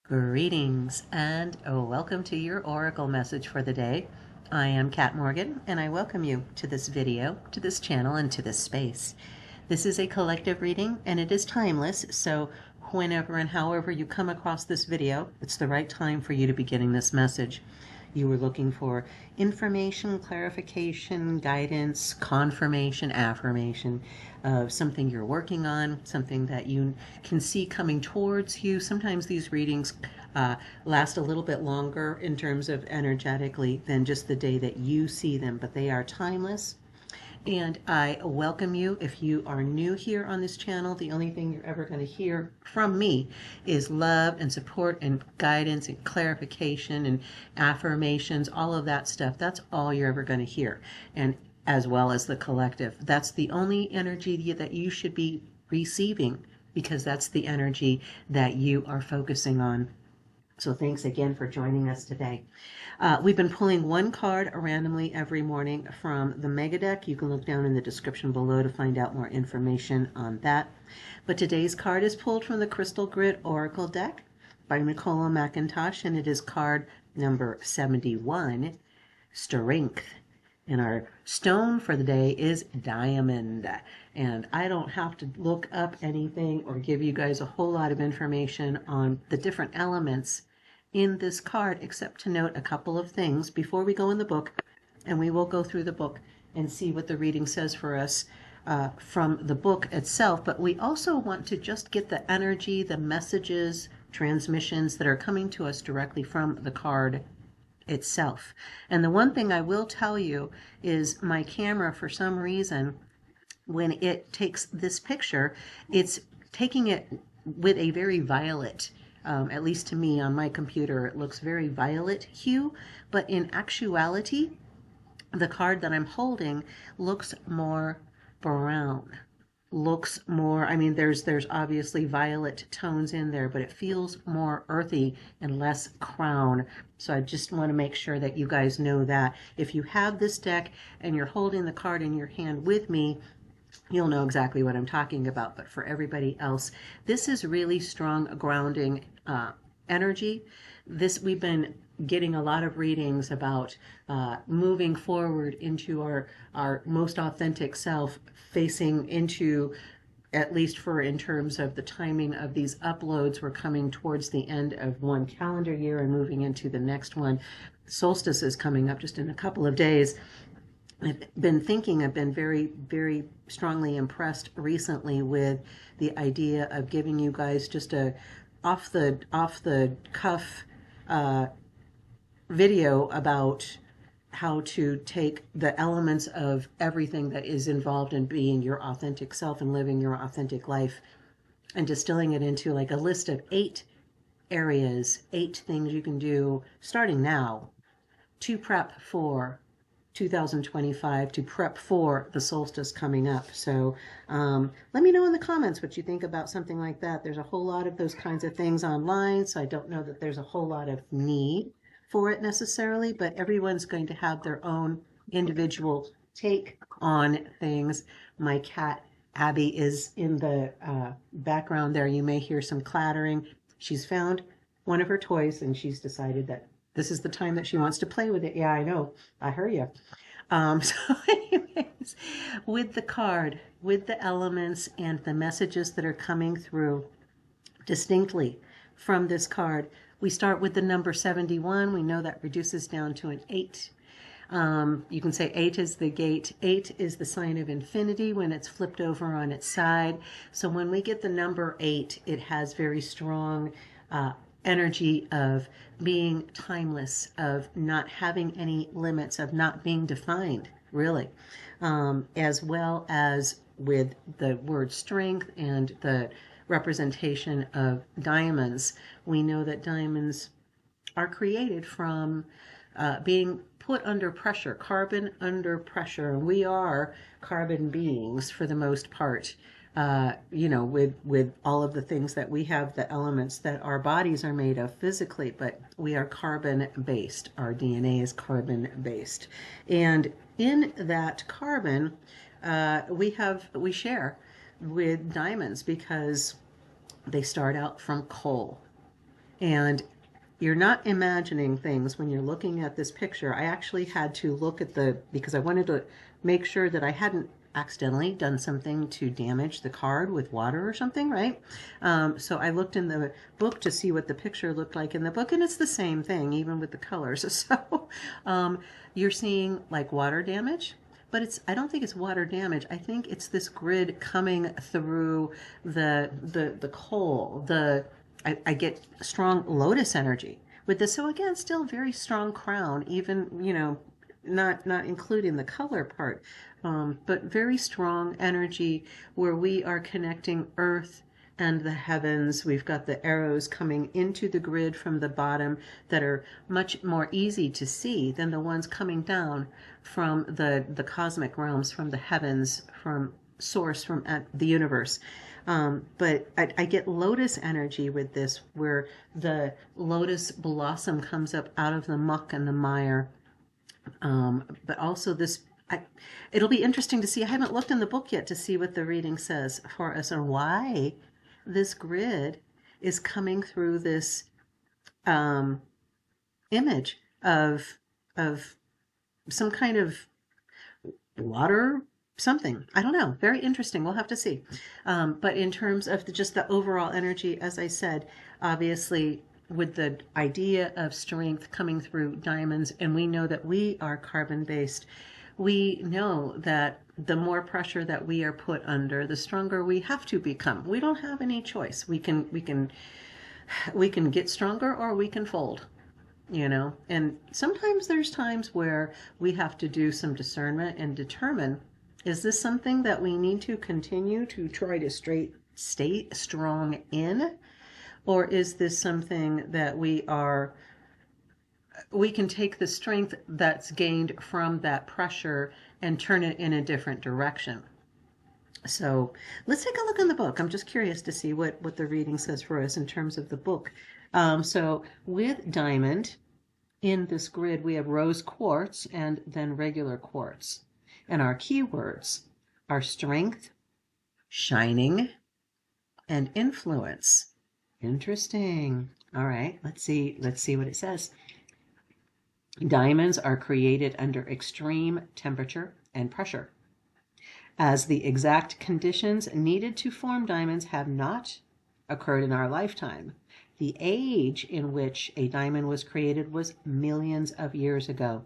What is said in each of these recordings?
Greetings and welcome to your Oracle message for the day. I am Kat Morgan and I welcome you to this video, to this channel, and to this space. This is a collective reading and it is timeless, so whenever and however you come across this video, it's the right time for you to be getting this message. You were looking for information, clarification, guidance, confirmation, affirmation of something you're working on, something that you can see coming towards you. Sometimes these readings last a little bit longer in terms of energetically than just the day that you see them, but they are timeless. And I welcome you. If you are new here on this channel, the only thing you're ever going to hear from me is love and support and guidance and clarification and affirmations, all of that stuff. That's all you're ever going to hear. And as well as the collective. That's the only energy that you should be receiving, because that's the energy that you are focusing on. So thanks again for joining us today. We've been pulling one card randomly every morning from the MEGADECK. You can look down in the description below to find out more information on that. But today's card is pulled from the Crystal Grid Oracle deck by Nicola, McIntosh, and it is card number 71, Strength. And our stone for the day is diamond. And I don't have to look up anything or give you guys a whole lot of information on the different elements in this card, except to note a couple of things before we go in the book. And we will go through the book and see what the reading says for us from the book itself. But we also want to just get the energy, the messages, transmissions that are coming to us directly from the card itself. And the one thing I will tell you is my camera, for some reason, when it takes this picture, it's taking it with a very violet, at least to me on my computer, it looks very violet hue, but in actuality, the card that I'm holding looks more brown. Looks more, I mean, there's obviously violet tones in there, but it feels more earthy and less crown. So I just want to make sure that you guys know that. If you have this deck and you're holding the card in your hand with me, you'll know exactly what I'm talking about. But for everybody else, this is really strong grounding energy. We've been getting a lot of readings about moving forward into our most authentic self, facing into, at least for in terms of the timing of these uploads, we're coming towards the end of one calendar year and moving into the next one. Solstice is coming up just in a couple of days. I've been very, very strongly impressed recently with the idea of giving you guys just a off the cuff video about how to take the elements of everything that is involved in being your authentic self and living your authentic life, and distilling it into like a list of 8 areas, 8 things you can do starting now to prep for 2025, to prep for the solstice coming up. So let me know in the comments what you think about something like that. There's a whole lot of those kinds of things online, so I don't know that there's a whole lot of need for it necessarily, but everyone's going to have their own individual take on things. My cat Abby is in the background there. You may hear some clattering. She's found one of her toys and she's decided that this is the time that she wants to play with it. Yeah, I know. I heard you. So anyways, with the card, with the elements and the messages that are coming through distinctly from this card, we start with the number 71. We know that reduces down to an 8. You can say 8 is the gate. 8 is the sign of infinity when it's flipped over on its side. So when we get the number 8, it has very strong energy of being timeless, of not having any limits, of not being defined, really, as well as with the word strength and the representation of diamonds. We know that diamonds are created from being put under pressure, carbon under pressure. We are carbon beings for the most part. With all of the things that we have, the elements that our bodies are made of physically, but we are carbon based. Our DNA is carbon based. And in that carbon, we share with diamonds because they start out from coal. And you're not imagining things when you're looking at this picture. I actually had to look at because I wanted to make sure that I hadn't accidentally done something to damage the card with water or something, right? So I looked in the book to see what the picture looked like in the book, and it's the same thing, even with the colors. So you're seeing like water damage, but I don't think it's water damage. I think it's this grid coming through the coal, I get strong lotus energy with this. So again, still very strong crown, even, not including the color part, but very strong energy where we are connecting earth and the heavens. We've got the arrows coming into the grid from the bottom that are much more easy to see than the ones coming down from the cosmic realms, from the heavens, from source, from the universe. But I get lotus energy with this, where the lotus blossom comes up out of the muck and the mire. But also it'll be interesting to see. I haven't looked in the book yet to see what the reading says for us, or why this grid is coming through this image of some kind of water something. I don't know. Very interesting. We'll have to see. But in terms of just the overall energy, as I said, obviously with the idea of strength coming through diamonds, and we know that we are carbon-based, we know that the more pressure that we are put under, the stronger we have to become. We don't have any choice. We can get stronger, or we can fold. And sometimes there's times where we have to do some discernment and determine, is this something that we need to continue to try to stay strong in? Or is this something that we can take the strength that's gained from that pressure and turn it in a different direction? So let's take a look in the book. I'm just curious to see what the reading says for us in terms of the book. So with diamond in this grid, we have rose quartz and then regular quartz. And our keywords are strength, shining, and influence. Interesting. All right, let's see what it says. Diamonds are created under extreme temperature and pressure. As the exact conditions needed to form diamonds have not occurred in our lifetime, the age in which a diamond was created was millions of years ago.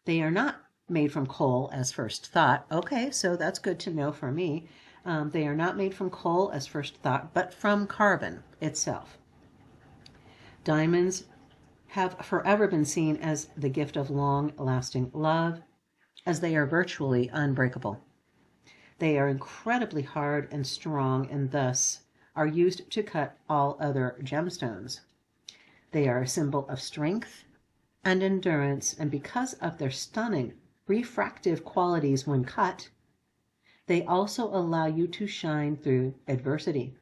They are not made from coal as first thought. Okay, so that's good to know for me. They are not made from coal as first thought, but from carbon itself. Diamonds have forever been seen as the gift of long-lasting love, as they are virtually unbreakable. They are incredibly hard and strong, and thus are used to cut all other gemstones. They are a symbol of strength and endurance, and because of their stunning refractive qualities when cut, they also allow you to shine through adversity.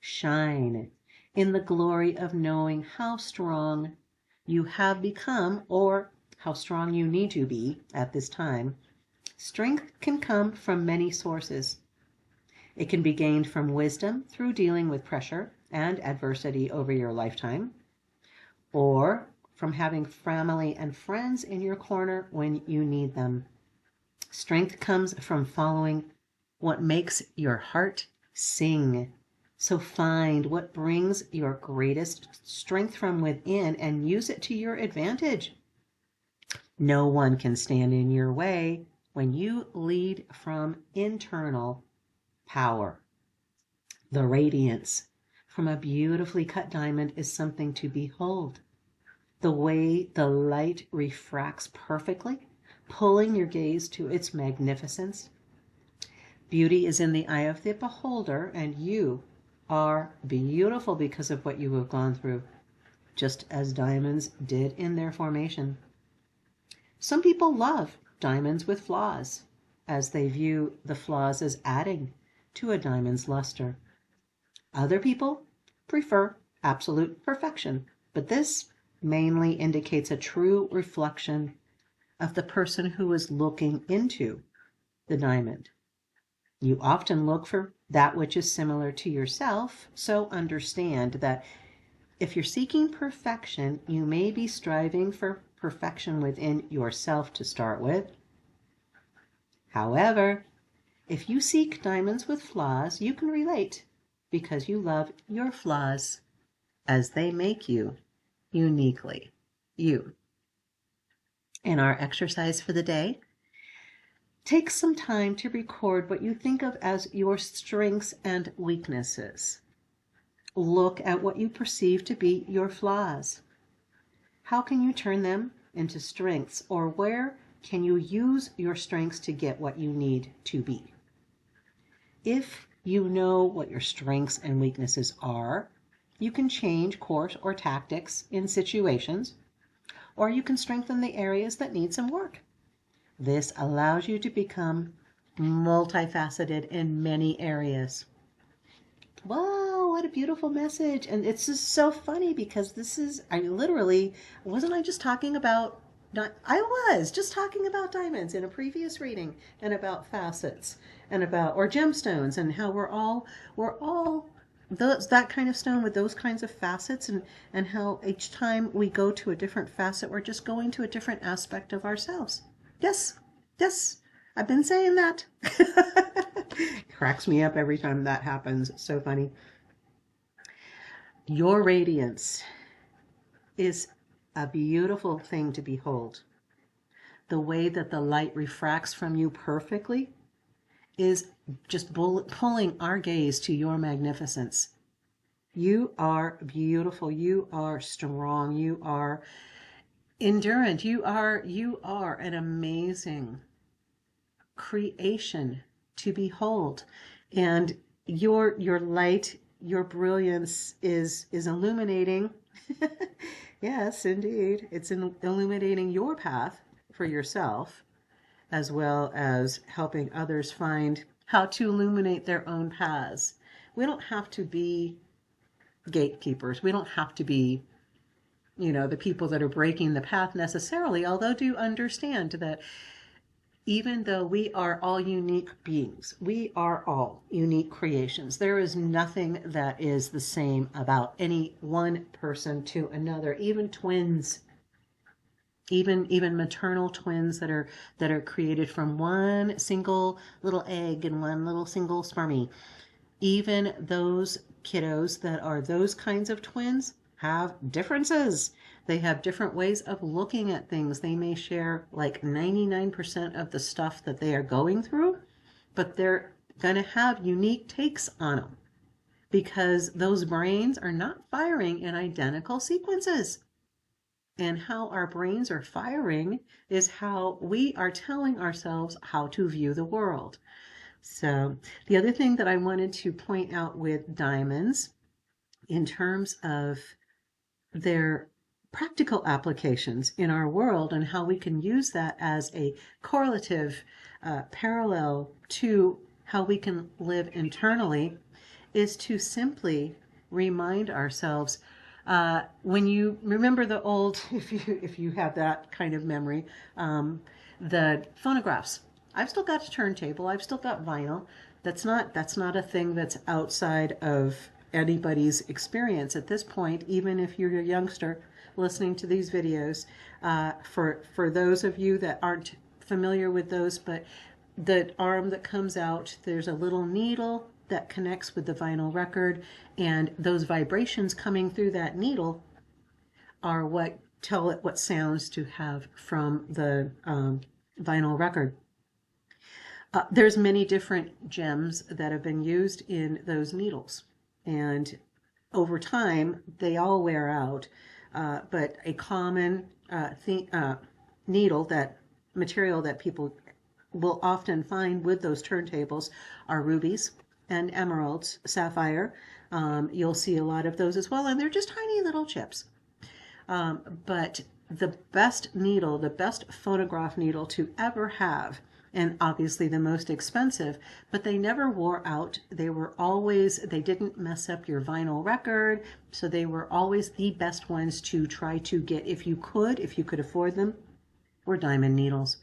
Shine in the glory of knowing how strong you have become, or how strong you need to be at this time. Strength can come from many sources. It can be gained from wisdom through dealing with pressure and adversity over your lifetime, or from having family and friends in your corner when you need them. Strength comes from following what makes your heart sing. So find what brings your greatest strength from within and use it to your advantage. No one can stand in your way when you lead from internal power. The radiance from a beautifully cut diamond is something to behold. The way the light refracts perfectly, pulling your gaze to its magnificence. Beauty is in the eye of the beholder, and you are beautiful because of what you have gone through, just as diamonds did in their formation. Some people love diamonds with flaws, as they view the flaws as adding to a diamond's luster. Other people prefer absolute perfection, but this mainly indicates a true reflection of the person who is looking into the diamond. You often look for that which is similar to yourself, so understand that If you're seeking perfection, you may be striving for perfection within yourself to start with. However, if you seek diamonds with flaws, you can relate because you love your flaws as they make you uniquely you. In our exercise for the day, take some time to record what you think of as your strengths and weaknesses. Look at what you perceive to be your flaws. How can you turn them into strengths, or where can you use your strengths to get what you need to be? If you know what your strengths and weaknesses are, you can change course or tactics in situations, or you can strengthen the areas that need some work. This allows you to become multifaceted in many areas. Wow, what a beautiful message. And it's just so funny because wasn't I just talking about, I was just talking about diamonds in a previous reading, and about facets and or gemstones, and how we're all that kind of stone with those kinds of facets, and how each time we go to a different facet, we're just going to a different aspect of ourselves. Yes, I've been saying that. Cracks me up every time that happens. It's so funny. Your radiance is a beautiful thing to behold. The way that the light refracts from you perfectly is just pulling our gaze to your magnificence. You are beautiful. You are strong. You are endurant. You are an amazing creation to behold, and your light, your brilliance is illuminating. Yes, indeed, it's illuminating your path for yourself, as well as helping others find how to illuminate their own paths. We don't have to be gatekeepers. We don't have to be, the people that are breaking the path necessarily, although do understand that even though we are all unique beings, we are all unique creations. There is nothing that is the same about any one person to another, even twins, even maternal twins that are created from one single little egg and one little single spermie. Even those kiddos that are those kinds of twins have differences. They have different ways of looking at things. They may share like 99% of the stuff that they are going through, but they're going to have unique takes on them because those brains are not firing in identical sequences. And how our brains are firing is how we are telling ourselves how to view the world. So the other thing that I wanted to point out with diamonds in terms of their practical applications in our world and how we can use that as a correlative parallel to how we can live internally is to simply remind ourselves, when you remember the old, if you have that kind of memory, the phonographs. I've still got a turntable. I've still got vinyl. That's not a thing that's outside of anybody's experience at this point, even if you're a youngster listening to these videos. For those of you that aren't familiar with those, but the arm that comes out, there's a little needle that connects with the vinyl record, and those vibrations coming through that needle are what tell it what sounds to have from the vinyl record. There's many different gems that have been used in those needles, and over time they all wear out, but a common needle, that material that people will often find with those turntables, are rubies and emeralds, sapphire. You'll see a lot of those as well, and they're just tiny little chips. But the best needle, the best phonograph needle to ever have, and obviously the most expensive, but they never wore out. They didn't mess up your vinyl record, so they were always the best ones to try to get, if you could afford them, were diamond needles.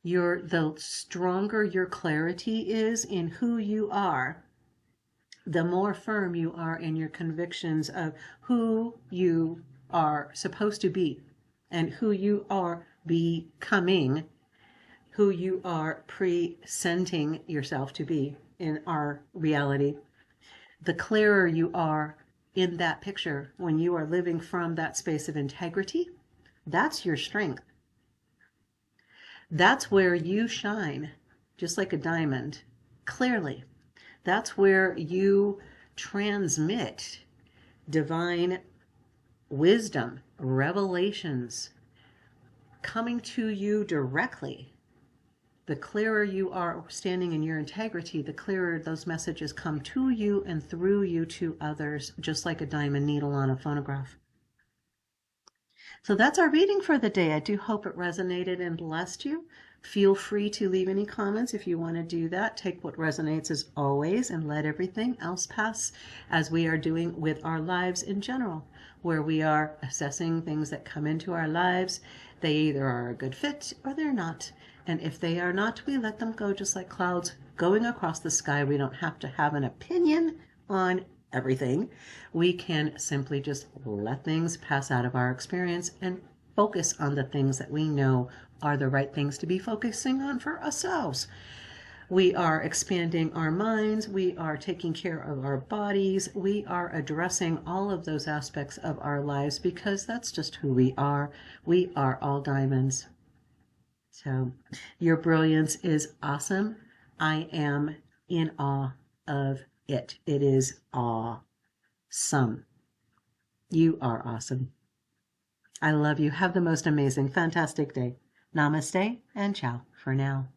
The stronger your clarity is in who you are, the more firm you are in your convictions of who you are supposed to be and who you are becoming, who you are presenting yourself to be in our reality, the clearer you are in that picture when you are living from that space of integrity. That's your strength. That's where you shine, just like a diamond, clearly. That's where you transmit divine wisdom, revelations coming to you directly. The clearer you are standing in your integrity, the clearer those messages come to you and through you to others, just like a diamond needle on a phonograph. So that's our reading for the day. I do hope it resonated and blessed you. Feel free to leave any comments if you want to do that. Take what resonates as always and let everything else pass, as we are doing with our lives in general, where we are assessing things that come into our lives. They either are a good fit or they're not. And if they are not, we let them go, just like clouds going across the sky. We don't have to have an opinion on everything. We can simply just let things pass out of our experience and focus on the things that we know are the right things to be focusing on for ourselves. We are expanding our minds. We are taking care of our bodies. We are addressing all of those aspects of our lives because that's just who we are. We are all diamonds. So your brilliance is awesome. I am in awe of it. It is awesome. You are awesome. I love you. Have the most amazing, fantastic day. Namaste and ciao for now.